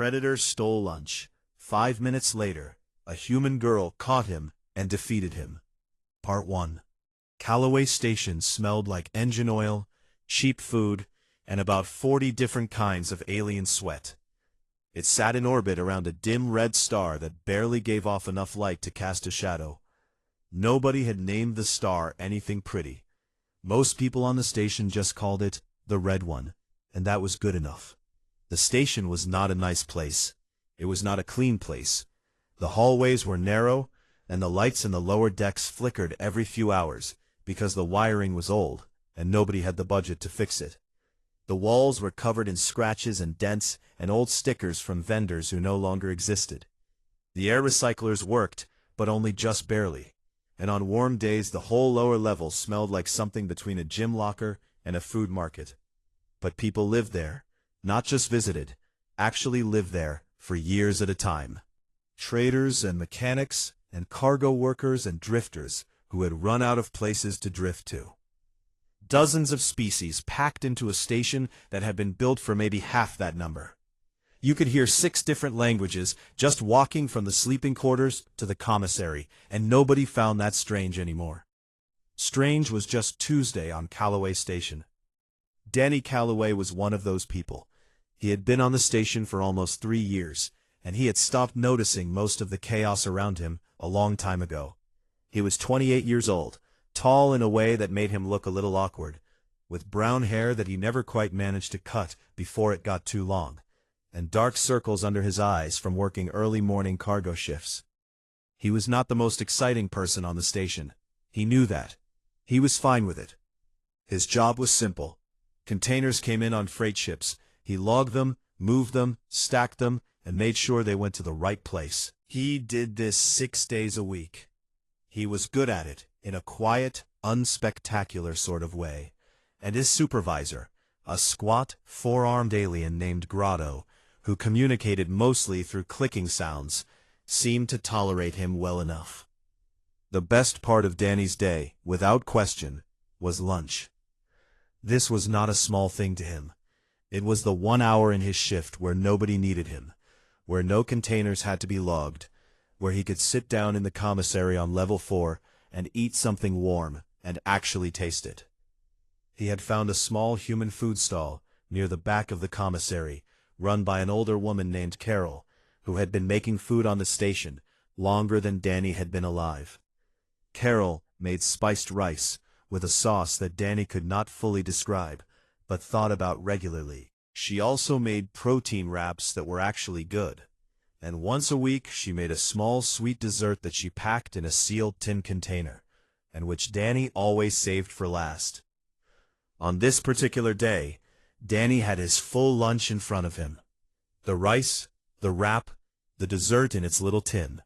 predator stole lunch. 5 minutes later, a human girl caught him and defeated him. Part 1. Callaway Station smelled like engine oil, cheap food, and about 40 different kinds of alien sweat. It sat in orbit around a dim red star that barely gave off enough light to cast a shadow. Nobody had named the star anything pretty. Most people on the station just called it the Red One, and that was good enough. The station was not a nice place. It was not a clean place. The hallways were narrow, and the lights in the lower decks flickered every few hours because the wiring was old, and nobody had the budget to fix it. The walls were covered in scratches and dents and old stickers from vendors who no longer existed. The air recyclers worked, but only just barely, and on warm days the whole lower level smelled like something between a gym locker and a food market. But people lived there, not just visited, actually lived there for years at a time. Traders and mechanics and cargo workers and drifters who had run out of places to drift to. Dozens of species packed into a station that had been built for maybe half that number. You could hear 6 different languages just walking from the sleeping quarters to the commissary, and nobody found that strange anymore. Strange was just Tuesday on Callaway Station. Danny Callaway was one of those people. He had been on the station for almost 3 years, and he had stopped noticing most of the chaos around him a long time ago. He was 28 years old, tall in a way that made him look a little awkward, with brown hair that he never quite managed to cut before it got too long, and dark circles under his eyes from working early morning cargo shifts. He was not the most exciting person on the station. He knew that. He was fine with it. His job was simple. Containers came in on freight ships. He logged them, moved them, stacked them, and made sure they went to the right place. He did this 6 days a week. He was good at it, in a quiet, unspectacular sort of way, and his supervisor, a squat, 4-armed alien named Grotto, who communicated mostly through clicking sounds, seemed to tolerate him well enough. The best part of Danny's day, without question, was lunch. This was not a small thing to him. It was the 1 hour in his shift where nobody needed him, where no containers had to be logged, where he could sit down in the commissary on level 4 and eat something warm and actually taste it. He had found a small human food stall near the back of the commissary, run by an older woman named Carol, who had been making food on the station longer than Danny had been alive. Carol made spiced rice with a sauce that Danny could not fully describe, but thought about regularly. She also made protein wraps that were actually good, and once a week she made a small sweet dessert that she packed in a sealed tin container, and which Danny always saved for last. On this particular day, Danny had his full lunch in front of him. The rice, the wrap, the dessert in its little tin.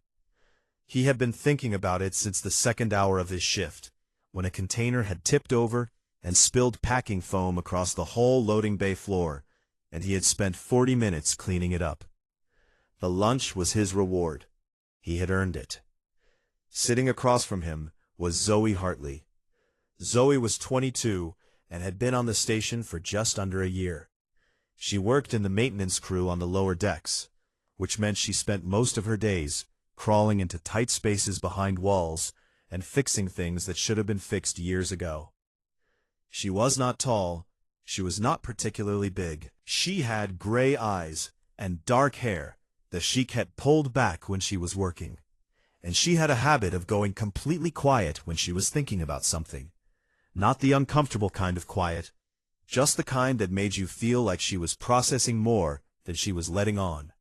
He had been thinking about it since the 2nd hour of his shift, when a container had tipped over and spilled packing foam across the whole loading bay floor, and he had spent 40 minutes cleaning it up. The lunch was his reward. He had earned it. Sitting across from him was Zoe Hartley. Zoe was 22 and had been on the station for just under a year. She worked in the maintenance crew on the lower decks, which meant she spent most of her days crawling into tight spaces behind walls and fixing things that should have been fixed years ago. She was not tall. She was not particularly big. She had gray eyes and dark hair that she kept pulled back when she was working, and she had a habit of going completely quiet when she was thinking about something. Not the uncomfortable kind of quiet, just the kind that made you feel like she was processing more than she was letting on.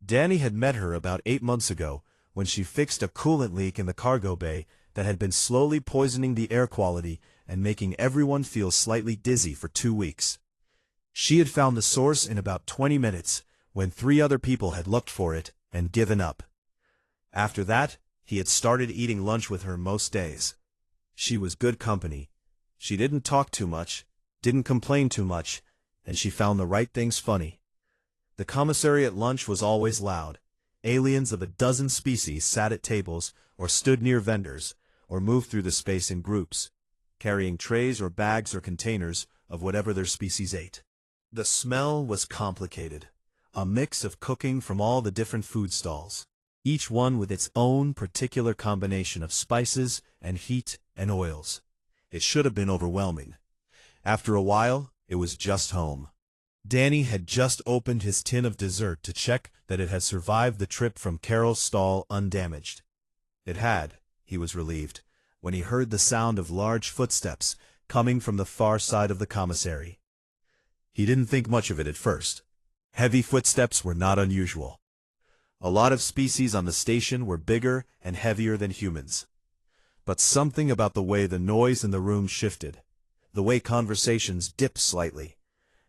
Danny had met her about 8 months ago when she fixed a coolant leak in the cargo bay that had been slowly poisoning the air quality and making everyone feel slightly dizzy for 2 weeks. She had found the source in about 20 minutes when 3 other people had looked for it and given up. After that, he had started eating lunch with her most days. She was good company. She didn't talk too much, didn't complain too much, and she found the right things funny. The commissary at lunch was always loud. Aliens of a dozen species sat at tables or stood near vendors or moved through the space in groups, carrying trays or bags or containers of whatever their species ate. The smell was complicated. a mix of cooking from all the different food stalls, each one with its own particular combination of spices and heat and oils. It should have been overwhelming. After a while, it was just home. Danny had just opened his tin of dessert to check that it had survived the trip from Carol's stall undamaged. It had, he was relieved, when he heard the sound of large footsteps coming from the far side of the commissary. He didn't think much of it at first. Heavy footsteps were not unusual. A lot of species on the station were bigger and heavier than humans. But something about the way the noise in the room shifted, the way conversations dipped slightly,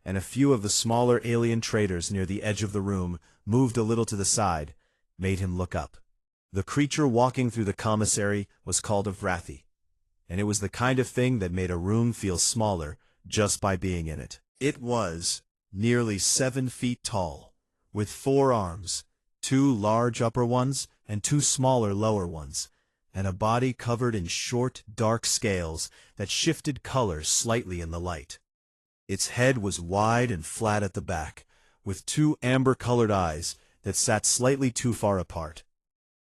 and a few of the smaller alien traders near the edge of the room moved a little to the side, made him look up. The creature walking through the commissary was called a Vrathi, and it was the kind of thing that made a room feel smaller just by being in it. It was nearly 7 feet tall, with 4 arms, 2 large upper ones and 2 smaller lower ones, and a body covered in short, dark scales that shifted colors slightly in the light. Its head was wide and flat at the back, with 2 amber-colored eyes that sat slightly too far apart.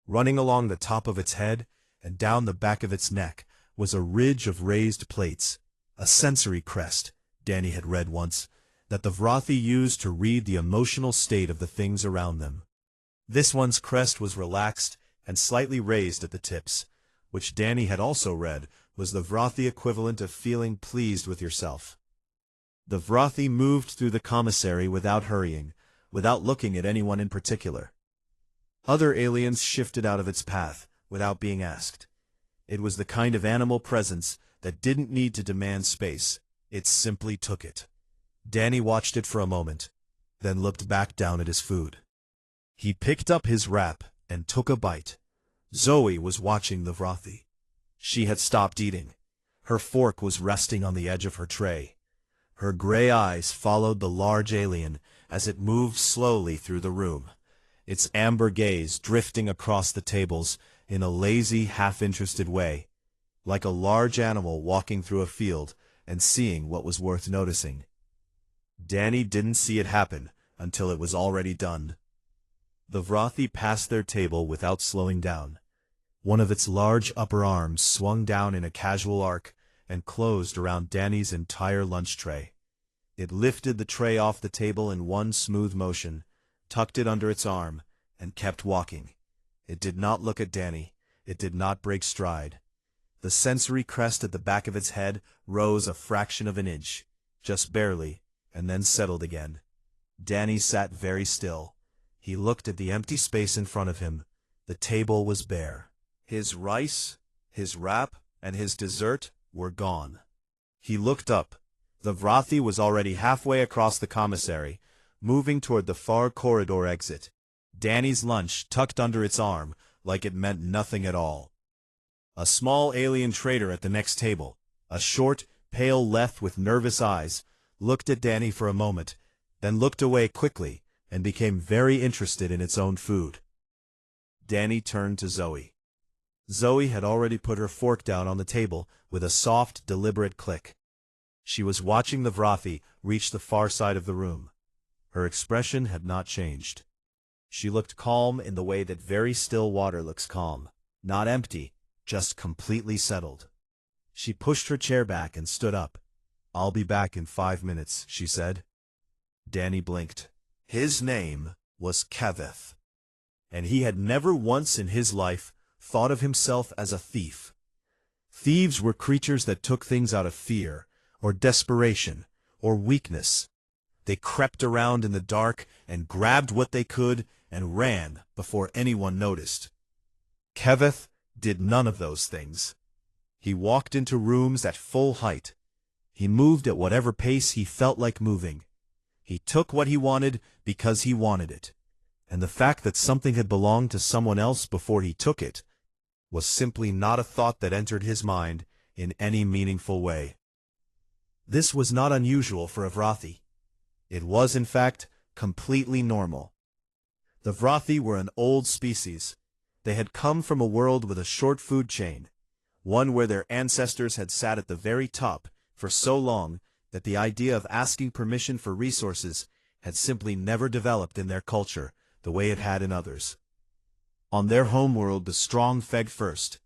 Running along the top of its head and down the back of its neck was a ridge of raised plates, a sensory crest, Danny had read once, that the Vrathi used to read the emotional state of the things around them. This one's crest was relaxed and slightly raised at the tips, which Danny had also read was the Vrathi equivalent of feeling pleased with yourself. The Vrathi moved through the commissary without hurrying, without looking at anyone in particular. Other aliens shifted out of its path without being asked. It was the kind of animal presence that didn't need to demand space. It simply took it. Danny watched it for a moment, then looked back down at his food. He picked up his wrap and took a bite. Zoe was watching the Vrathi. She had stopped eating. Her fork was resting on the edge of her tray. Her gray eyes followed the large alien as it moved slowly through the room, its amber gaze drifting across the tables in a lazy, half-interested way, like a large animal walking through a field and seeing what was worth noticing. Danny didn't see it happen until it was already done. The Vrathi passed their table without slowing down. One of its large upper arms swung down in a casual arc and closed around Danny's entire lunch tray. It lifted the tray off the table in one smooth motion, tucked it under its arm, and kept walking. It did not look at Danny. It did not break stride. The sensory crest at the back of its head rose a fraction of an inch, just barely, and then settled again. Danny sat very still. He looked at the empty space in front of him. The table was bare. His rice, his wrap, and his dessert were gone. He looked up. The Vrathi was already halfway across the commissary, moving toward the far corridor exit. Danny's lunch tucked under its arm like it meant nothing at all. A small alien trader at the next table, a short, pale Leth with nervous eyes, looked at Danny for a moment, then looked away quickly and became very interested in its own food. Danny turned to Zoe. Zoe had already put her fork down on the table with a soft, deliberate click. She was watching the Vrathi reach the far side of the room. Her expression had not changed. She looked calm in the way that very still water looks calm, not empty, just completely settled. She pushed her chair back and stood up. "I'll be back in 5 minutes," she said. Danny blinked. His name was Keveth, and he had never once in his life thought of himself as a thief. Thieves were creatures that took things out of fear, or desperation, or weakness. They crept around in the dark and grabbed what they could and ran before anyone noticed. Keveth did none of those things. He walked into rooms at full height. He moved at whatever pace he felt like moving. He took what he wanted because he wanted it, and the fact that something had belonged to someone else before he took it was simply not a thought that entered his mind in any meaningful way. This was not unusual for a Vrathi. It was, in fact, completely normal. The Vrathi were an old species. They had come from a world with a short food chain, one where their ancestors had sat at the very top for so long that the idea of asking permission for resources had simply never developed in their culture the way it had in others. On their homeworld, the strong fed first.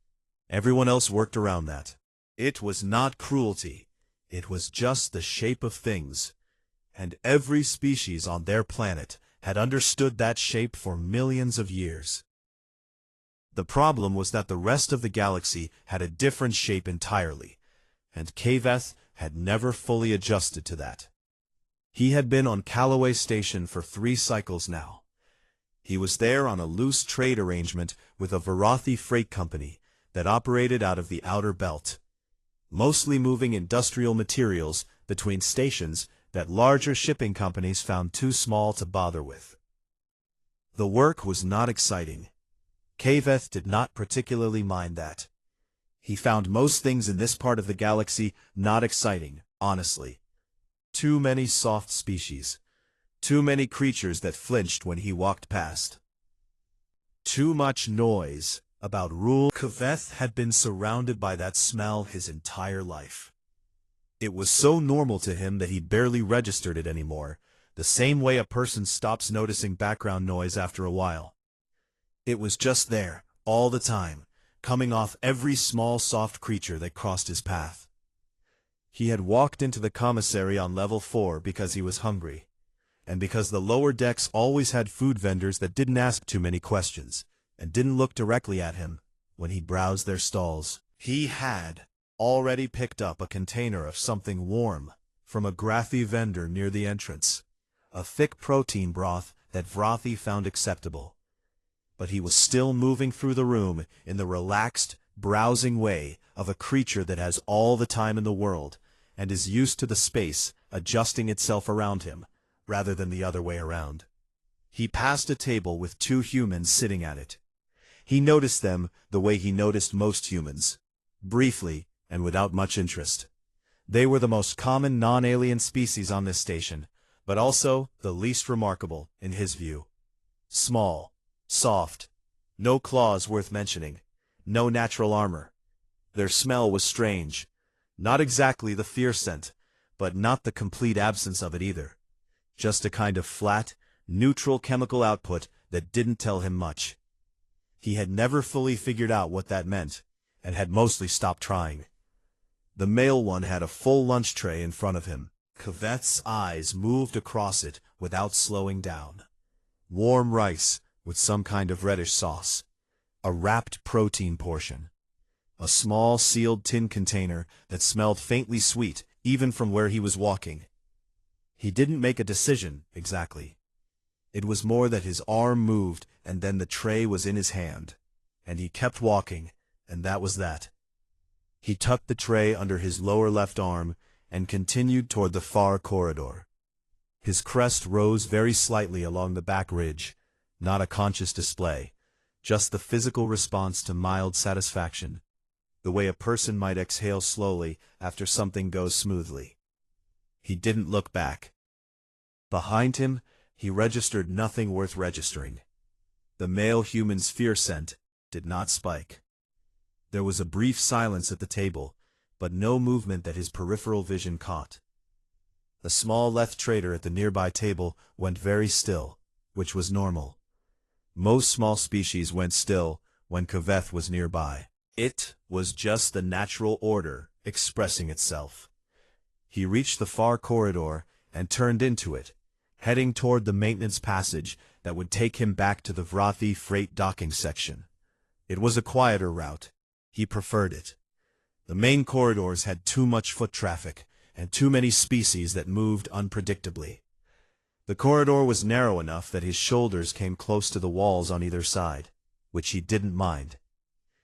Everyone else worked around that. It was not cruelty. It was just the shape of things. And every species on their planet had understood that shape for millions of years. The problem was that the rest of the galaxy had a different shape entirely, and Kaveth had never fully adjusted to that. He had been on Callaway Station for 3 cycles now. He was there on a loose trade arrangement with a Varathi freight company that operated out of the outer belt, mostly moving industrial materials between stations that larger shipping companies found too small to bother with. The work was not exciting. Kaveth did not particularly mind that. He found most things in this part of the galaxy not exciting, honestly. Too many soft species. Too many creatures that flinched when he walked past. Too much noise about rule. Kaveth had been surrounded by that smell his entire life. It was so normal to him that he barely registered it anymore, the same way a person stops noticing background noise after a while. It was just there, all the time, coming off every small soft creature that crossed his path. He had walked into the commissary on level 4 because he was hungry, and because the lower decks always had food vendors that didn't ask too many questions, and didn't look directly at him when he browsed their stalls. He had already picked up a container of something warm from a Grathi vendor near the entrance, a thick protein broth that Vrathi found acceptable. But he was still moving through the room in the relaxed, browsing way of a creature that has all the time in the world and is used to the space adjusting itself around him, rather than the other way around. He passed a table with 2 humans sitting at it. He noticed them the way he noticed most humans, briefly and without much interest. They were the most common non-alien species on this station, but also the least remarkable in his view. Small, soft, no claws worth mentioning, no natural armor. Their smell was strange. Not exactly the fear scent, but not the complete absence of it either. Just a kind of flat, neutral chemical output that didn't tell him much. He had never fully figured out what that meant, and had mostly stopped trying. The male one had a full lunch tray in front of him. Kaveth's eyes moved across it without slowing down. Warm rice with some kind of reddish sauce. A wrapped protein portion. A small sealed tin container that smelled faintly sweet even from where he was walking. He didn't make a decision, exactly. It was more that his arm moved and then the tray was in his hand. And he kept walking, and that was that. He tucked the tray under his lower left arm and continued toward the far corridor. His crest rose very slightly along the back ridge, not a conscious display, just the physical response to mild satisfaction, the way a person might exhale slowly after something goes smoothly. He didn't look back. Behind him, he registered nothing worth registering. The male human's fear scent did not spike. There was a brief silence at the table, but no movement that his peripheral vision caught. The small left trader at the nearby table went very still, which was normal. Most small species went still when Kaveth was nearby. It was just the natural order expressing itself. He reached the far corridor and turned into it, heading toward the maintenance passage that would take him back to the Vrathi freight docking section. It was a quieter route. He preferred it. The main corridors had too much foot traffic and too many species that moved unpredictably. The corridor was narrow enough that his shoulders came close to the walls on either side, which he didn't mind.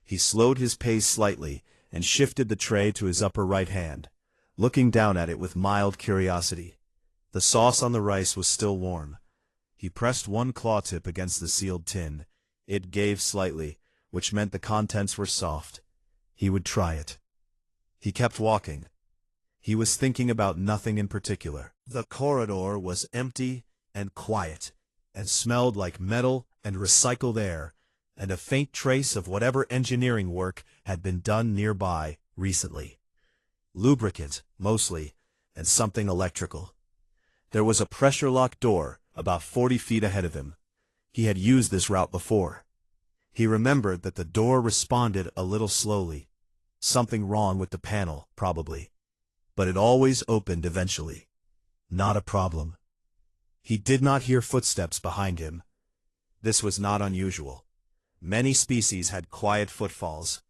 He slowed his pace slightly and shifted the tray to his upper right hand, looking down at it with mild curiosity. The sauce on the rice was still warm. He pressed one claw tip against the sealed tin. It gave slightly, which meant the contents were soft. He would try it. He kept walking. He was thinking about nothing in particular. The corridor was empty and quiet, and smelled like metal and recycled air, and a faint trace of whatever engineering work had been done nearby recently. Lubricant, mostly, and something electrical. There was a pressure-locked door about 40 feet ahead of him. He had used this route before. He remembered that the door responded a little slowly. Something wrong with the panel, probably. But it always opened eventually. Not a problem. He did not hear footsteps behind him. This was not unusual. Many species had quiet footfalls.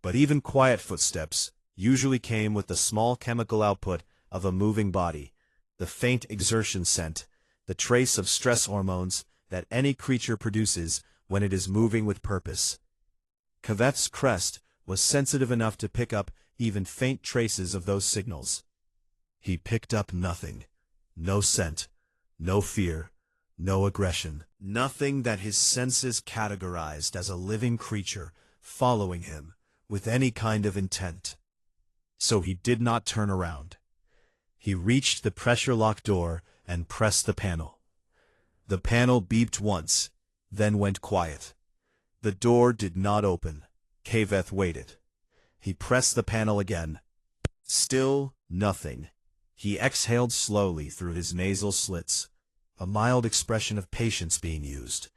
But even quiet footsteps usually came with the small chemical output of a moving body, the faint exertion scent, the trace of stress hormones that any creature produces when it is moving with purpose. Kaveth's crest was sensitive enough to pick up even faint traces of those signals. He picked up nothing. No scent, no fear, no aggression. Nothing that his senses categorized as a living creature following him with any kind of intent. So he did not turn around. He reached the pressure-locked door and pressed the panel. The panel beeped once, then went quiet. The door did not open. Kaveth waited. He pressed the panel again. Still nothing. He exhaled slowly through his nasal slits, a mild expression of patience being used,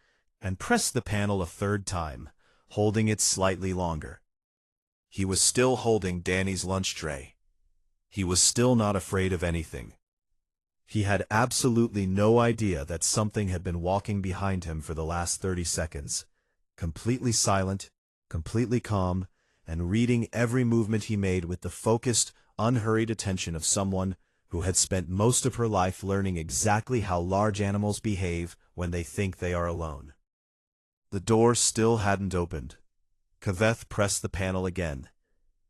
and pressed the panel a third time, holding it slightly longer. He was still holding Danny's lunch tray. He was still not afraid of anything. He had absolutely no idea that something had been walking behind him for the last 30 seconds, completely silent, completely calm, and reading every movement he made with the focused, unhurried attention of someone who had spent most of her life learning exactly how large animals behave when they think they are alone. The door still hadn't opened. Kaveth pressed the panel again,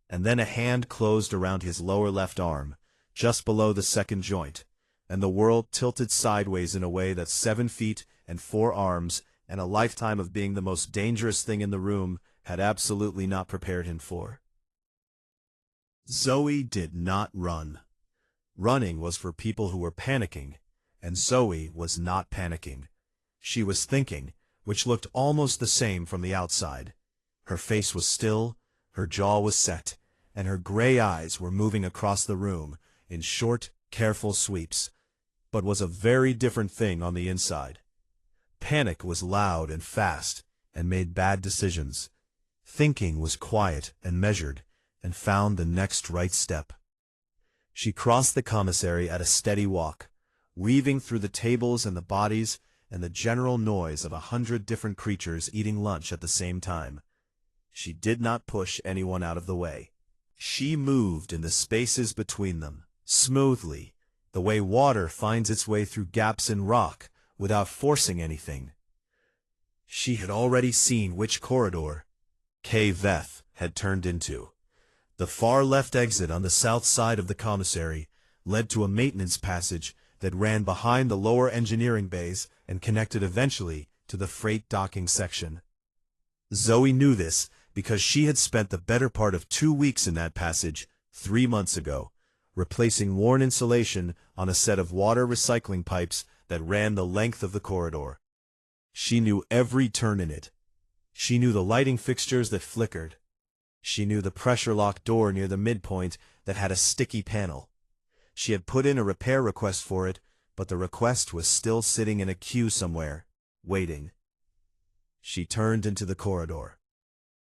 and then a hand closed around his lower left arm, just below the second joint, and the world tilted sideways in a way that 7 feet and 4 arms and a lifetime of being the most dangerous thing in the room had absolutely not prepared him for. Zoe did not run. Running was for people who were panicking, and Zoe was not panicking. She was thinking, which looked almost the same from the outside. Her face was still, her jaw was set, and her gray eyes were moving across the room in short, careful sweeps, but was a very different thing on the inside. Panic was loud and fast, and made bad decisions. Thinking was quiet and measured, and found the next right step. She crossed the commissary at a steady walk, weaving through the tables and the bodies and the general noise of 100 different creatures eating lunch at the same time. She did not push anyone out of the way. She moved in the spaces between them, smoothly, the way water finds its way through gaps in rock without forcing anything. She had already seen which corridor Kaveth had turned into. The far left exit on the south side of the commissary led to a maintenance passage that ran behind the lower engineering bays and connected eventually to the freight docking section. Zoe knew this because she had spent the better part of 2 weeks in that passage 3 months ago, replacing worn insulation on a set of water recycling pipes that ran the length of the corridor. She knew every turn in it. She knew the lighting fixtures that flickered. She knew the pressure-locked door near the midpoint that had a sticky panel. She had put in a repair request for it, but the request was still sitting in a queue somewhere, waiting. She turned into the corridor.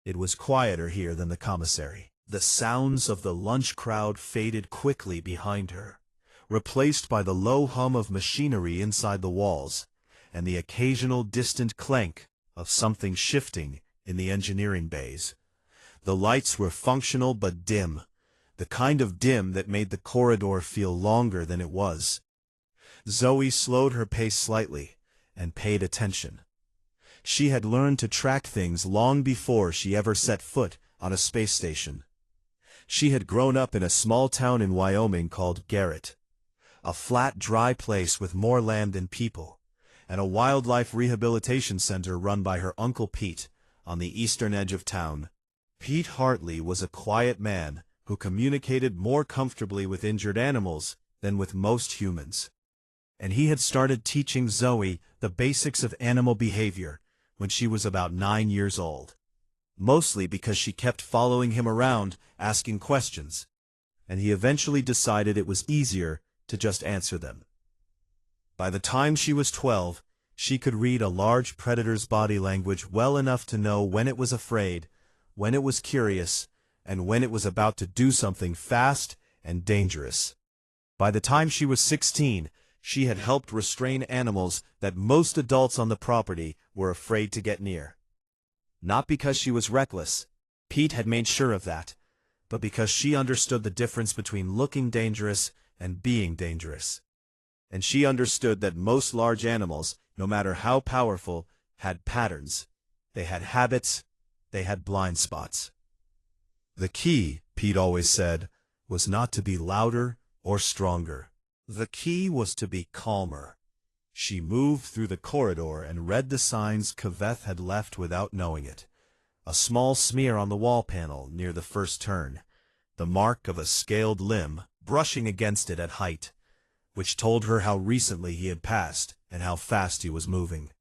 It was quieter here than the commissary. The sounds of the lunch crowd faded quickly behind her, replaced by the low hum of machinery inside the walls, and the occasional distant clank of something shifting in the engineering bays. The lights were functional but dim, the kind of dim that made the corridor feel longer than it was. Zoe slowed her pace slightly and paid attention. She had learned to track things long before she ever set foot on a space station. She had grown up in a small town in Wyoming called Garrett, a flat, dry place with more land than people, and a wildlife rehabilitation center run by her Uncle Pete on the eastern edge of town. Pete Hartley was a quiet man who communicated more comfortably with injured animals than with most humans. And he had started teaching Zoe the basics of animal behavior when she was about 9 years old, mostly because she kept following him around asking questions, and he eventually decided it was easier to just answer them. By the time she was 12, she could read a large predator's body language well enough to know when it was afraid, when it was curious, and when it was about to do something fast and dangerous. By the time she was 16, she had helped restrain animals that most adults on the property were afraid to get near. Not because she was reckless, Pete had made sure of that, but because she understood the difference between looking dangerous and being dangerous. And she understood that most large animals, no matter how powerful, had patterns. They had habits. They had blind spots. The key, Pete always said, was not to be louder or stronger. The key was to be calmer. She moved through the corridor and read the signs Kaveth had left without knowing it. A small smear on the wall panel near the first turn, the mark of a scaled limb brushing against it at height, which told her how recently he had passed and how fast he was moving.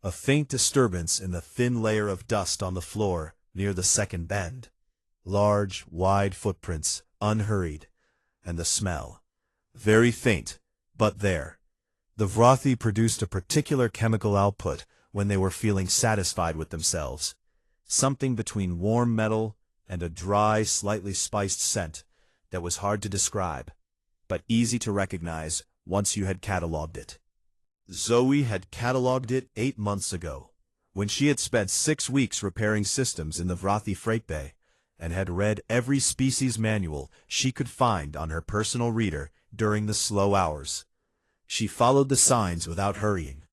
A faint disturbance in the thin layer of dust on the floor near the second bend. Large, wide footprints, unhurried, and the smell. Very faint, but there. The Vrothi produced a particular chemical output when they were feeling satisfied with themselves. Something between warm metal and a dry, slightly spiced scent that was hard to describe, but easy to recognize once you had cataloged it. Zoe had cataloged it 8 months ago, when she had spent 6 weeks repairing systems in the Vrothi freight bay, and had read every species manual she could find on her personal reader during the slow hours. She followed the signs without hurrying.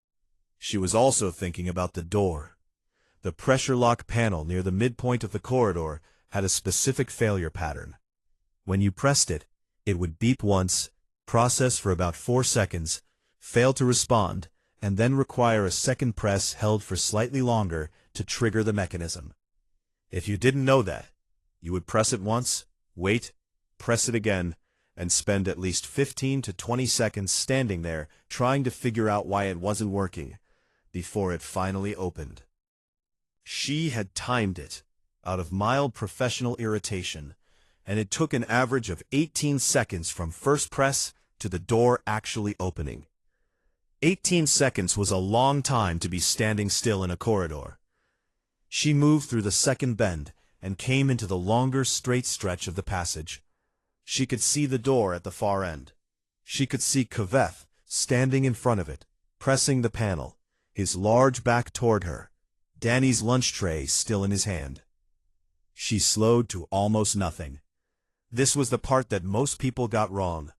She was also thinking about the door. The pressure lock panel near the midpoint of the corridor had a specific failure pattern. When you pressed it, it would beep once, process for about 4 seconds, fail to respond, and then require a second press held for slightly longer to trigger the mechanism. If you didn't know that, you would press it once, wait, press it again, and spend at least 15 to 20 seconds standing there trying to figure out why it wasn't working, before it finally opened. She had timed it, out of mild professional irritation, and it took an average of 18 seconds from first press to the door actually opening. 18 seconds was a long time to be standing still in a corridor. She moved through the second bend and came into the longer straight stretch of the passage. She could see the door at the far end. She could see Kaveth standing in front of it, pressing the panel, his large back toward her, Danny's lunch tray still in his hand. She slowed to almost nothing. This was the part that most people got wrong.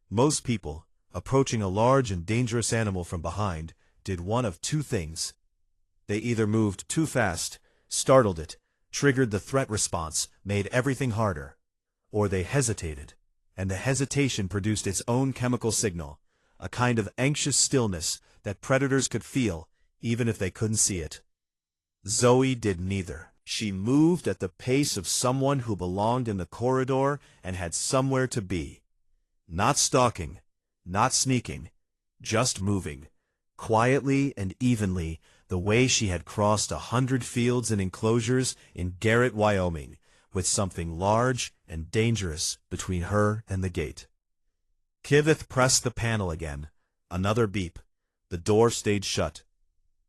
Most people, approaching a large and dangerous animal from behind, did one of two things. They either moved too fast, startled it, triggered the threat response, made everything harder, or they hesitated, and the hesitation produced its own chemical signal, a kind of anxious stillness that predators could feel, even if they couldn't see it. Zoe did neither. She moved at the pace of someone who belonged in the corridor and had somewhere to be. Not stalking, not sneaking, just moving, quietly and evenly, the way she had crossed 100 fields and enclosures in Garrett, Wyoming, with something large and dangerous between her and the gate. Kiveth pressed the panel again. Another beep. The door stayed shut.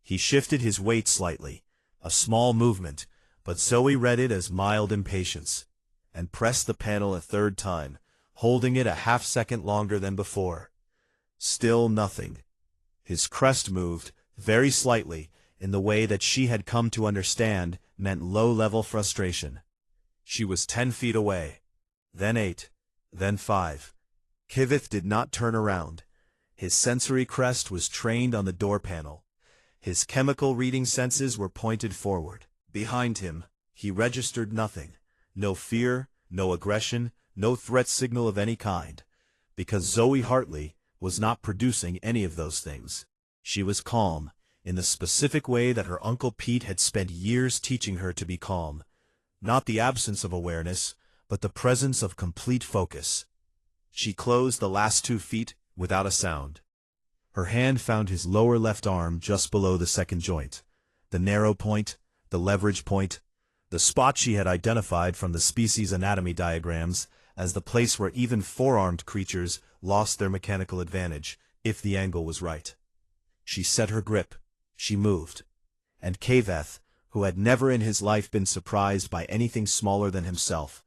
He shifted his weight slightly, a small movement, but Zoe read it as mild impatience, and pressed the panel a third time, holding it a half-second longer than before. Still nothing. His crest moved, very slightly, in the way that she had come to understand meant low-level frustration. She was 10 feet away, then 8, then 5. Kiveth did not turn around. His sensory crest was trained on the door panel. His chemical reading senses were pointed forward. Behind him, he registered nothing. No fear, no aggression, no threat signal of any kind, because Zoe Hartley was not producing any of those things. She was calm, in the specific way that her Uncle Pete had spent years teaching her to be calm. Not the absence of awareness, but the presence of complete focus. She closed the last 2 feet without a sound. Her hand found his lower left arm just below the second joint, the narrow point, the leverage point, the spot she had identified from the species anatomy diagrams as the place where even four-armed creatures lost their mechanical advantage, if the angle was right. She set her grip, she moved, and Kaveth, who had never in his life been surprised by anything smaller than himself,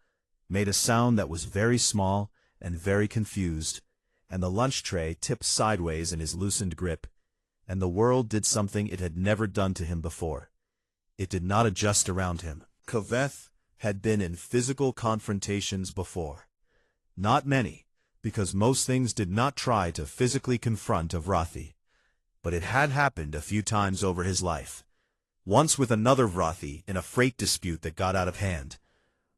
made a sound that was very small and very confused, and the lunch tray tipped sideways in his loosened grip, and the world did something it had never done to him before. It did not adjust around him. Kaveth had been in physical confrontations before. Not many, because most things did not try to physically confront Vrathi. But it had happened a few times over his life. Once with another Vrathi in a freight dispute that got out of hand.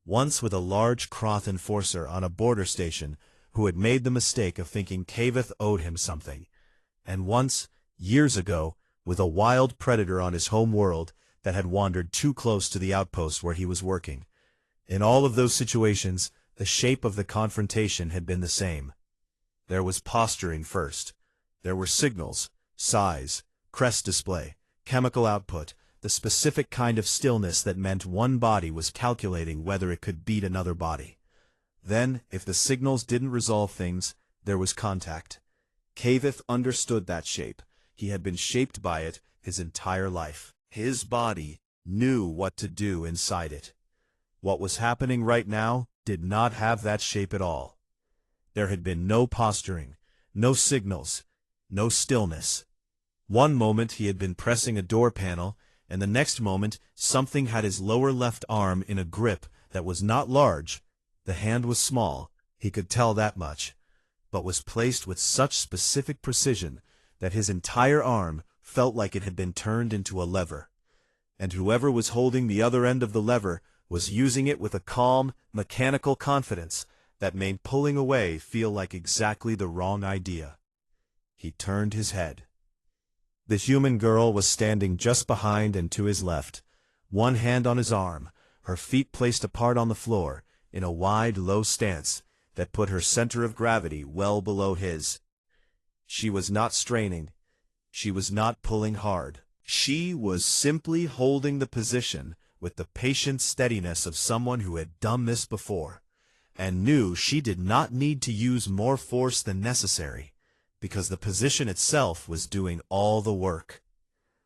Once with a large Kroth enforcer on a border station who had made the mistake of thinking Kaveth owed him something. And once, years ago, with a wild predator on his home world that had wandered too close to the outpost where he was working. In all of those situations, the shape of the confrontation had been the same. There was posturing first. There were signals, size, crest display, chemical output, the specific kind of stillness that meant one body was calculating whether it could beat another body. Then, if the signals didn't resolve things, there was contact. Kaveth understood that shape. He had been shaped by it his entire life. His body knew what to do inside it. What was happening right now did not have that shape at all. There had been no posturing, no signals, no stillness. One moment he had been pressing a door panel, and the next moment something had his lower left arm in a grip that was not large. The hand was small, he could tell that much, but was placed with such specific precision that his entire arm felt like it had been turned into a lever. And whoever was holding the other end of the lever was using it with a calm, mechanical confidence that made pulling away feel like exactly the wrong idea. He turned his head. The human girl was standing just behind and to his left, one hand on his arm, her feet placed apart on the floor, in a wide, low stance that put her center of gravity well below his. She was not straining. She was not pulling hard. She was simply holding the position with the patient steadiness of someone who had done this before, and knew she did not need to use more force than necessary, because the position itself was doing all the work.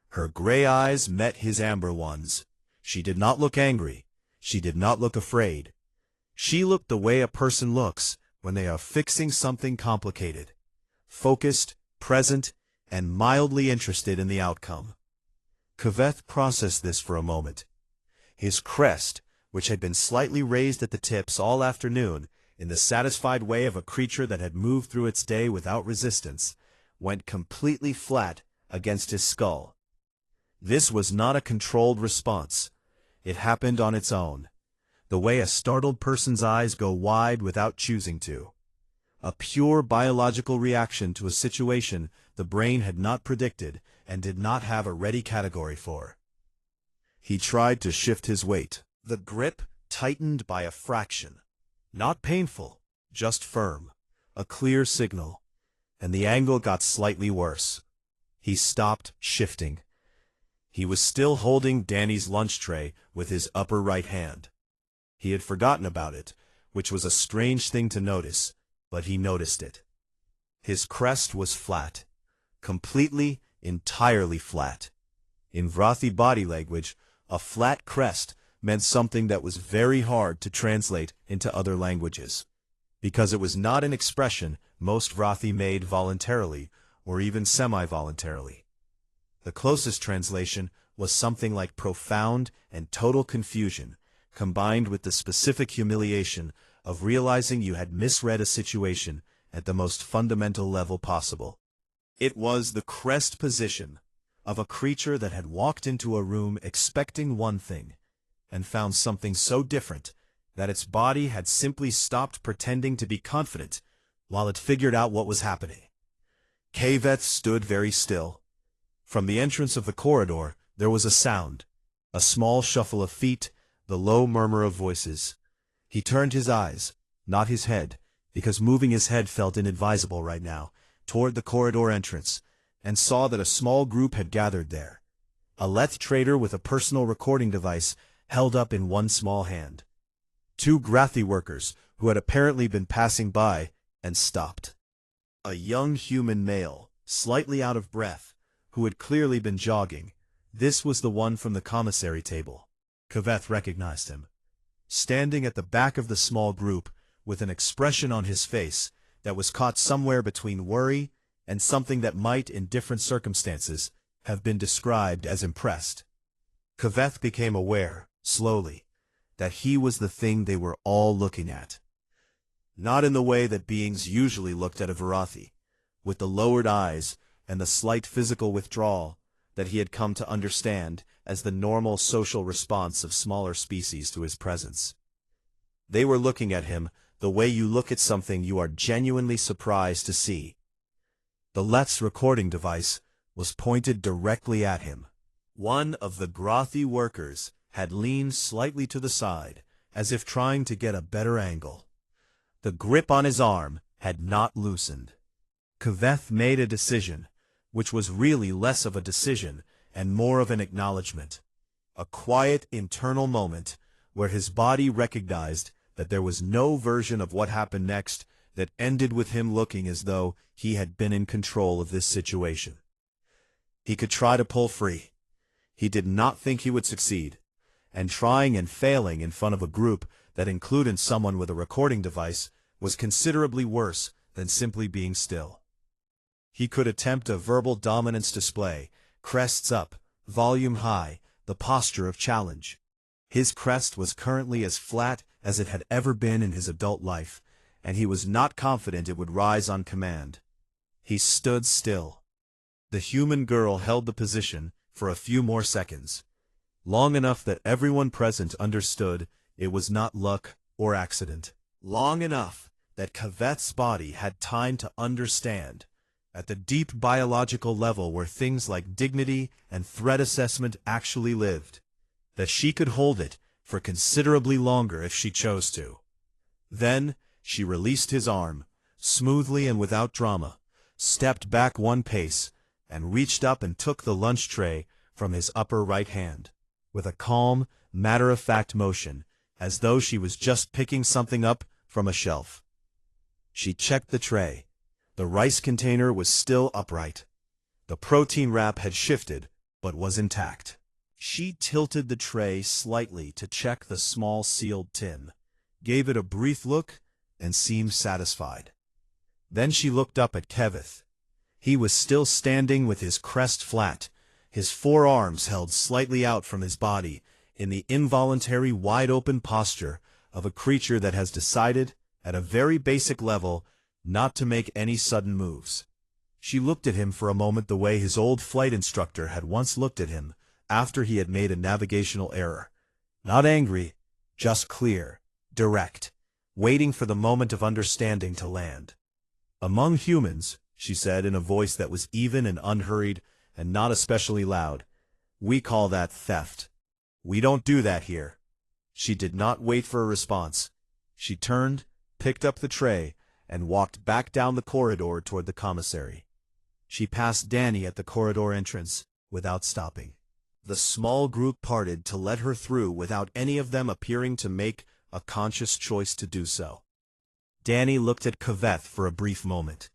Her gray eyes met his amber ones. She did not look angry. She did not look afraid. She looked the way a person looks when they are fixing something complicated, focused, present, and mildly interested in the outcome. Kaveth processed this for a moment. His crest, which had been slightly raised at the tips all afternoon, in the satisfied way of a creature that had moved through its day without resistance, went completely flat against his skull. This was not a controlled response. It happened on its own, the way a startled person's eyes go wide without choosing to. A pure biological reaction to a situation the brain had not predicted and did not have a ready category for. He tried to shift his weight. The grip tightened by a fraction. Not painful, just firm. A clear signal. And the angle got slightly worse. He stopped shifting. He was still holding Danny's lunch tray with his upper right hand. He had forgotten about it, which was a strange thing to notice, but he noticed it. His crest was flat. Completely, entirely flat. In Vrathi body language, a flat crest meant something that was very hard to translate into other languages, because it was not an expression most Vrathi made voluntarily or even semi-voluntarily. The closest translation was something like profound and total confusion, combined with the specific humiliation of realizing you had misread a situation at the most fundamental level possible. It was the crest position of a creature that had walked into a room expecting one thing, and found something so different that its body had simply stopped pretending to be confident while it figured out what was happening. Kaveth stood very still. From the entrance of the corridor there was a sound, a small shuffle of feet, the low murmur of voices. He turned his eyes, not his head, because moving his head felt inadvisable right now, toward the corridor entrance, and saw that a small group had gathered there. A Leth trader with a personal recording device held up in one small hand. Two Grathi workers who had apparently been passing by and stopped. A young human male, slightly out of breath, who had clearly been jogging. This was the one from the commissary table. Kaveth recognized him. Standing at the back of the small group, with an expression on his face that was caught somewhere between worry and something that might, in different circumstances, have been described as impressed. Kaveth became aware, slowly, that he was the thing they were all looking at. Not in the way that beings usually looked at a Varathi, with the lowered eyes and the slight physical withdrawal that he had come to understand as the normal social response of smaller species to his presence. They were looking at him the way you look at something you are genuinely surprised to see. The Let's recording device was pointed directly at him. One of the grothy workers had leaned slightly to the side, as if trying to get a better angle. The grip on his arm had not loosened. Kaveth made a decision, which was really less of a decision and more of an acknowledgement. A quiet internal moment where his body recognized that there was no version of what happened next that ended with him looking as though he had been in control of this situation. He could try to pull free. He did not think he would succeed, and trying and failing in front of a group that included someone with a recording device was considerably worse than simply being still. He could attempt a verbal dominance display, crests up, volume high, the posture of challenge. His crest was currently as flat as it had ever been in his adult life, and he was not confident it would rise on command. He stood still. The human girl held the position for a few more seconds, long enough that everyone present understood it was not luck or accident, long enough that Kaveth's body had time to understand, at the deep biological level where things like dignity and threat assessment actually lived, that she could hold it for considerably longer if she chose to. Then she released his arm, smoothly and without drama, stepped back one pace, and reached up and took the lunch tray from his upper right hand, with a calm, matter-of-fact motion, as though she was just picking something up from a shelf. She checked the tray. The rice container was still upright. The protein wrap had shifted, but was intact. She tilted the tray slightly to check the small sealed tin, gave it a brief look, and seemed satisfied. Then she looked up at Kaveth. He was still standing with his crest flat, his forearms held slightly out from his body, in the involuntary wide-open posture of a creature that has decided, at a very basic level, not to make any sudden moves. She looked at him for a moment the way his old flight instructor had once looked at him after he had made a navigational error. Not angry, just clear, direct, waiting for the moment of understanding to land. "Among humans," she said in a voice that was even and unhurried and not especially loud, "we call that theft. We don't do that here." She did not wait for a response. She turned, picked up the tray, and walked back down the corridor toward the commissary. She passed Danny at the corridor entrance, without stopping. The small group parted to let her through without any of them appearing to make a conscious choice to do so. Danny looked at Kaveth for a brief moment,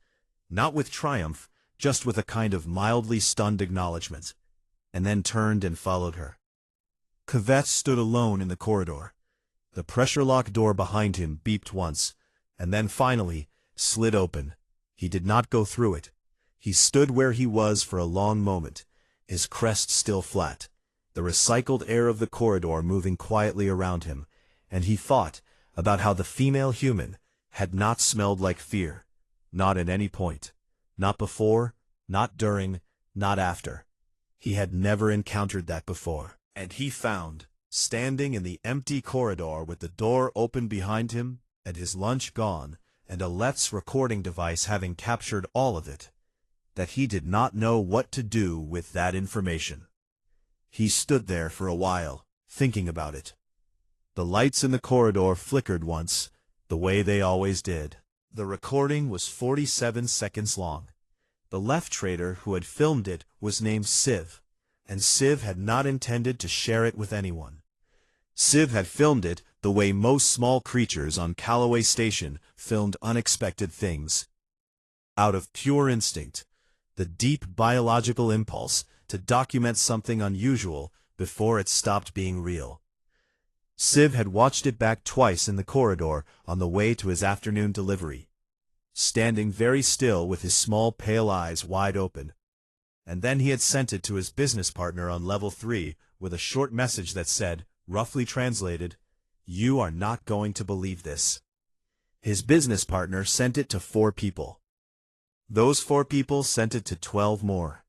not with triumph, just with a kind of mildly stunned acknowledgement, and then turned and followed her. Kaveth stood alone in the corridor. The pressure-lock door behind him beeped once, and then finally slid open. He did not go through it. He stood where he was for a long moment, his crest still flat, the recycled air of the corridor moving quietly around him, and he thought about how the female human had not smelled like fear, not at any point, not before, not during, not after. He had never encountered that before, and he found, standing in the empty corridor with the door open behind him, and his lunch gone, and a Let's recording device having captured all of it, that he did not know what to do with that information. He stood there for a while, thinking about it. The lights in the corridor flickered once, the way they always did. The recording was 47 seconds long. The left trader who had filmed it was named Siv, and Siv had not intended to share it with anyone. Siv had filmed it the way most small creatures on Callaway Station filmed unexpected things. out of pure instinct, the deep biological impulse to document something unusual before it stopped being real. Civ had watched it back twice in the corridor on the way to his afternoon delivery, standing very still with his small pale eyes wide open. And then he had sent it to his business partner on level 3 with a short message that said, roughly translated, "You are not going to believe this." His business partner sent it to 4 people. Those 4 people sent it to 12 more.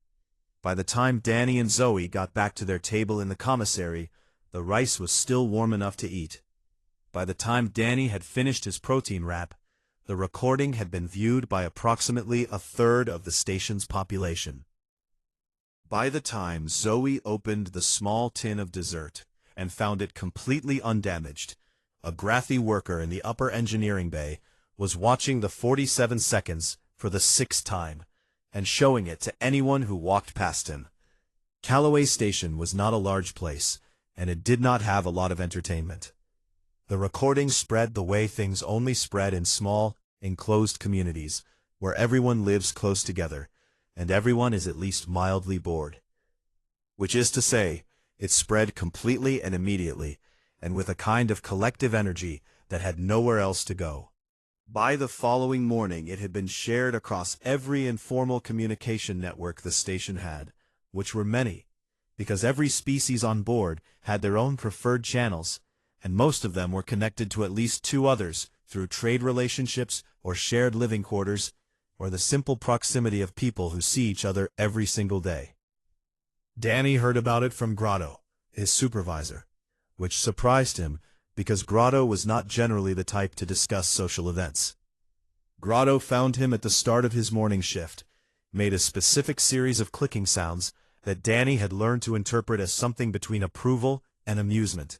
By the time Danny and Zoe got back to their table in the commissary, the rice was still warm enough to eat. By the time Danny had finished his protein wrap, the recording had been viewed by approximately a third of the station's population. By the time Zoe opened the small tin of dessert and found it completely undamaged, a graphy worker in the upper engineering bay was watching the 47 seconds for the 6th time and showing it to anyone who walked past him. Callaway Station was not a large place, and it did not have a lot of entertainment. The recording spread the way things only spread in small, enclosed communities, where everyone lives close together, and everyone is at least mildly bored. Which is to say, it spread completely and immediately, and with a kind of collective energy that had nowhere else to go. By the following morning it had been shared across every informal communication network the station had, which were many, because every species on board had their own preferred channels, and most of them were connected to at least 2 others through trade relationships or shared living quarters, or the simple proximity of people who see each other every single day. Danny heard about it from Grotto, his supervisor, which surprised him because Grotto was not generally the type to discuss social events. Grotto found him at the start of his morning shift, made a specific series of clicking sounds that Danny had learned to interpret as something between approval and amusement,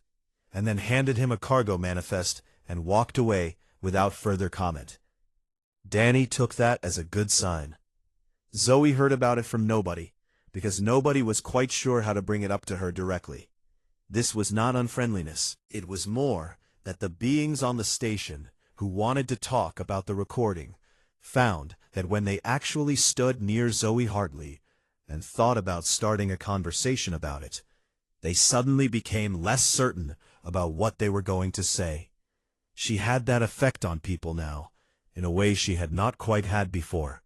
and then handed him a cargo manifest and walked away without further comment. Danny took that as a good sign. Zoe heard about it from nobody, because nobody was quite sure how to bring it up to her directly. This was not unfriendliness. It was more that the beings on the station who wanted to talk about the recording found that when they actually stood near Zoe Hartley and thought about starting a conversation about it, they suddenly became less certain about what they were going to say. She had that effect on people now, in a way she had not quite had before.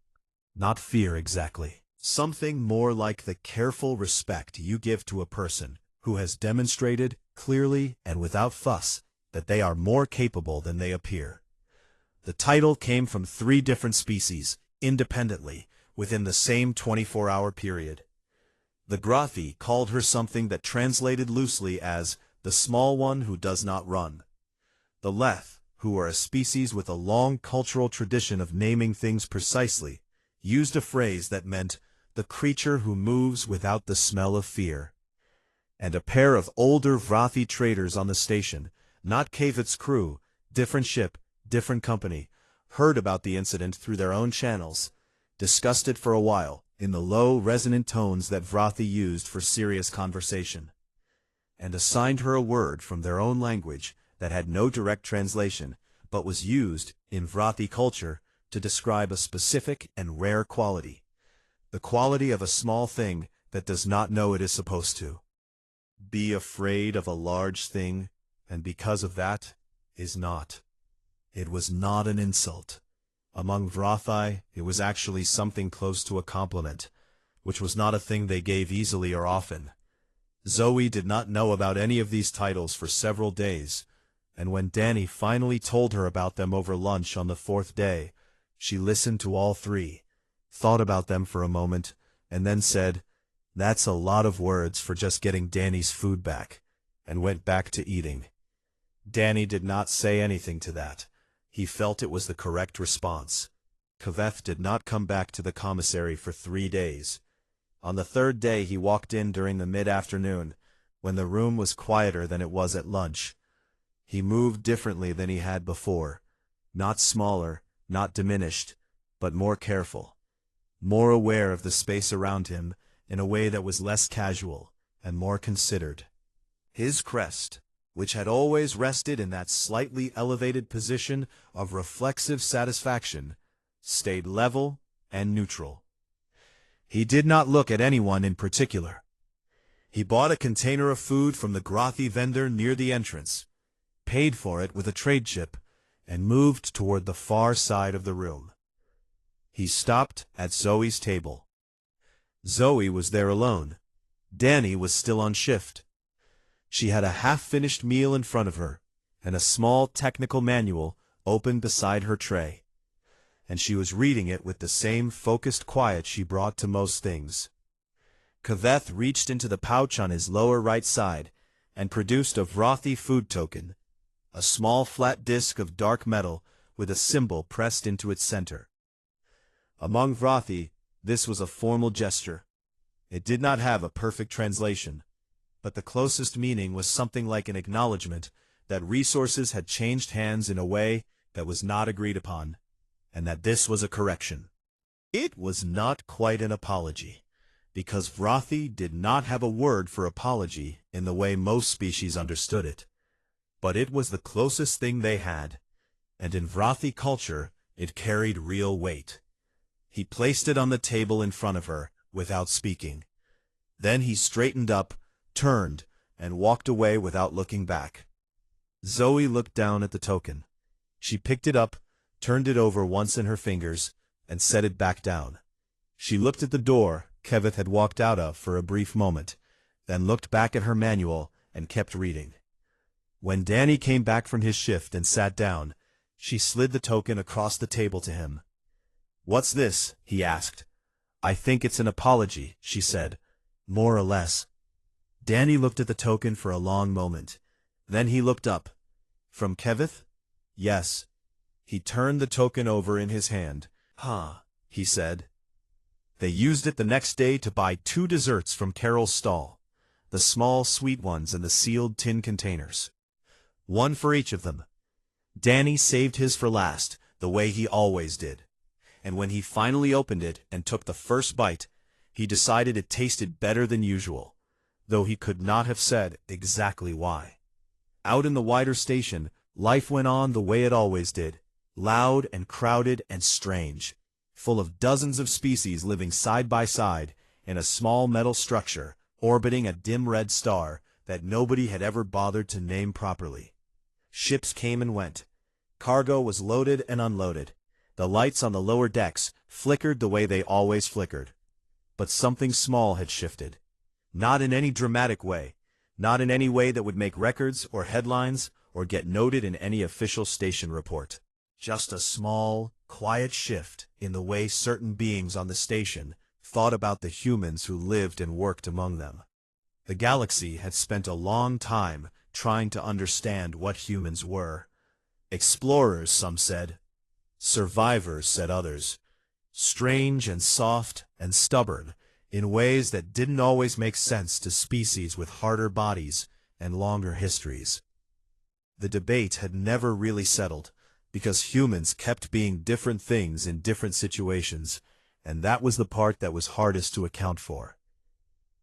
Not fear exactly. Something more like the careful respect you give to a person who has demonstrated, clearly and without fuss, that they are more capable than they appear. The title came from 3 different species, independently, within the same 24-hour period. The graphy called her something that translated loosely as the small one who does not run. The Leth, who are a species with a long cultural tradition of naming things precisely, used a phrase that meant the creature who moves without the smell of fear. And a pair of older Vrathi traders on the station, not Kavit's crew, different ship, different company, heard about the incident through their own channels, discussed it for a while, in the low, resonant tones that Vrathi used for serious conversation, and assigned her a word from their own language that had no direct translation, but was used, in Vrathi culture, to describe a specific and rare quality. The quality of a small thing that does not know it is supposed to be afraid of a large thing, and because of that, is not. It was not an insult. Among Vrathi, it was actually something close to a compliment, which was not a thing they gave easily or often. Zoe did not know about any of these titles for several days, and when Danny finally told her about them over lunch on the 4th day, she listened to all 3, thought about them for a moment, and then said, "That's a lot of words for just getting Danny's food back," and went back to eating. Danny did not say anything to that. He felt it was the correct response. Kaveth did not come back to the commissary for 3 days. On the 3rd day he walked in during the mid-afternoon, when the room was quieter than it was at lunch. He moved differently than he had before, not smaller, not diminished, but more careful, more aware of the space around him in a way that was less casual and more considered. His crest, which had always rested in that slightly elevated position of reflexive satisfaction, stayed level, and neutral. He did not look at anyone in particular. He bought a container of food from the grothy vendor near the entrance, paid for it with a trade chip, and moved toward the far side of the room. He stopped at Zoe's table. Zoe was there alone. Danny was still on shift. She had a half-finished meal in front of her, and a small technical manual open beside her tray, and she was reading it with the same focused quiet she brought to most things. Kaveth reached into the pouch on his lower right side and produced a Vrothy food token, a small flat disc of dark metal with a symbol pressed into its center. Among Vrothy, this was a formal gesture. It did not have a perfect translation, but the closest meaning was something like an acknowledgement that resources had changed hands in a way that was not agreed upon, and that this was a correction. It was not quite an apology, because Vrothy did not have a word for apology in the way most species understood it. But it was the closest thing they had, and in Vrothy culture it carried real weight. He placed it on the table in front of her, without speaking. Then he straightened up, turned, and walked away without looking back. Zoe looked down at the token. She picked it up, turned it over once in her fingers, and set it back down. She looked at the door Keveth had walked out of for a brief moment, then looked back at her manual and kept reading. When Danny came back from his shift and sat down, she slid the token across the table to him. "What's this?" he asked. "I think it's an apology," she said. "More or less." Danny looked at the token for a long moment. Then he looked up. "From Keveth?" "Yes." He turned the token over in his hand. "Huh," he said. They used it the next day to buy 2 desserts from Carol's stall, the small sweet ones in the sealed tin containers. One for each of them. Danny saved his for last, the way he always did. And when he finally opened it and took the first bite, he decided it tasted better than usual, though he could not have said exactly why. Out in the wider station, life went on the way it always did, loud and crowded and strange, full of dozens of species living side by side in a small metal structure orbiting a dim red star that nobody had ever bothered to name properly. Ships came and went. Cargo was loaded and unloaded. The lights on the lower decks flickered the way they always flickered. But something small had shifted. Not in any dramatic way, not in any way that would make records or headlines or get noted in any official station report. Just a small, quiet shift in the way certain beings on the station thought about the humans who lived and worked among them. The galaxy had spent a long time trying to understand what humans were. Explorers, some said. Survivors, said others. Strange and soft and stubborn in ways that didn't always make sense to species with harder bodies and longer histories. The debate had never really settled, because humans kept being different things in different situations, and that was the part that was hardest to account for.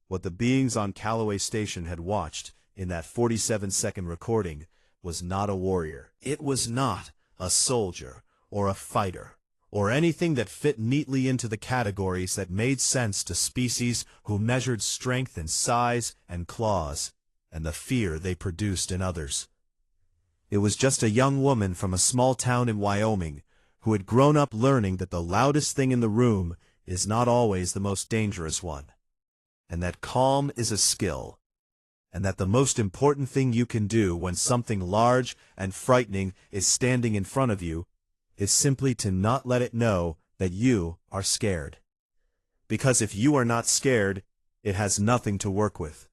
What the beings on Callaway Station had watched in that 47-second recording was not a warrior. It was not a soldier or a fighter, or anything that fit neatly into the categories that made sense to species who measured strength in size and claws, and the fear they produced in others. It was just a young woman from a small town in Wyoming who had grown up learning that the loudest thing in the room is not always the most dangerous one, and that calm is a skill, and that the most important thing you can do when something large and frightening is standing in front of you is simply to not let it know that you are scared. Because if you are not scared, it has nothing to work with.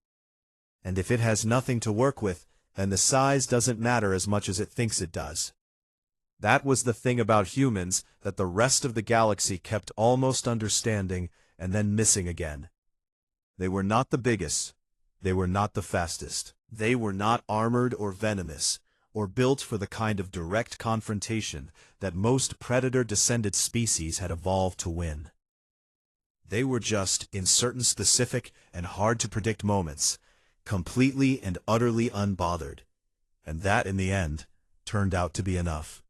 And if it has nothing to work with, then the size doesn't matter as much as it thinks it does. That was the thing about humans that the rest of the galaxy kept almost understanding and then missing again. They were not the biggest. They were not the fastest. They were not armored or venomous, or built for the kind of direct confrontation that most predator-descended species had evolved to win. They were just, in certain specific and hard-to-predict moments, completely and utterly unbothered, and that, in the end, turned out to be enough.